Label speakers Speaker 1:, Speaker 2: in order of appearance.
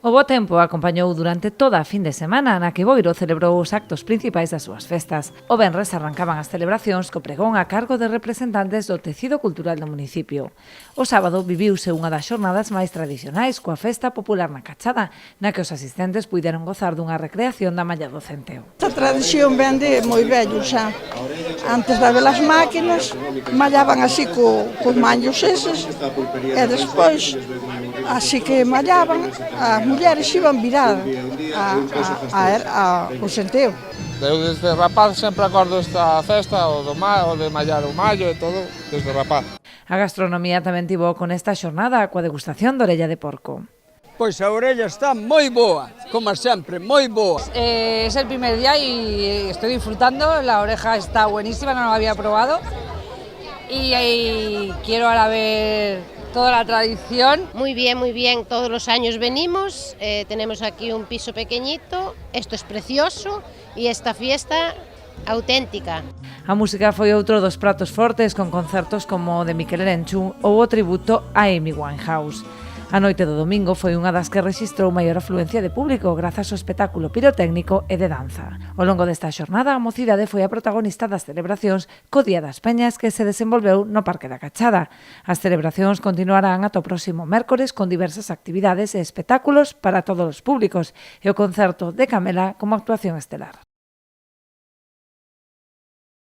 Speaker 1: O bo tempo acompañou durante toda a fin de semana na que Boiro celebrou os actos principais das súas festas. O venres arrancaban as celebracións co pregón a cargo de representantes do tecido cultural do municipio. O sábado viviuse unha das xornadas máis tradicionais coa festa popular na Cachada, na que os asistentes puideron gozar dunha recreación da malla do centeo.
Speaker 2: Esta tradición ven de moi vello xa. Antes de haber as máquinas, mallaban así cos maños eses, e despois, así que mallaban, as mulleres iban virar ao centeo.
Speaker 3: Eu desde rapaz sempre acordo esta festa, o de mallar o mallo e todo, desde rapaz.
Speaker 1: A gastronomía tamén tivo con esta xornada coa degustación de orella de porco.
Speaker 4: Pois a orella está moi boa, como sempre, moi boa.
Speaker 5: Es el primer día y estoy disfrutando, la oreja está buenísima, no la había probado y quiero ahora ver toda la tradición.
Speaker 6: Muy bien, todos los años venimos, tenemos aquí un piso pequeñito, esto es precioso y esta fiesta auténtica.
Speaker 1: A música foi outro dos pratos fortes con concertos como o de Miquel Erenchun ou o tributo a Amy Winehouse. A noite do domingo foi unha das que rexistrou maior afluencia de público grazas ao espectáculo pirotécnico e de danza. Ao longo desta xornada, a mocidade foi a protagonista das celebracións co Día das Peñas que se desenvolveu no Parque da Cachada. As celebracións continuarán ata o próximo mércores con diversas actividades e espectáculos para todos os públicos e o concerto de Camela como actuación estelar.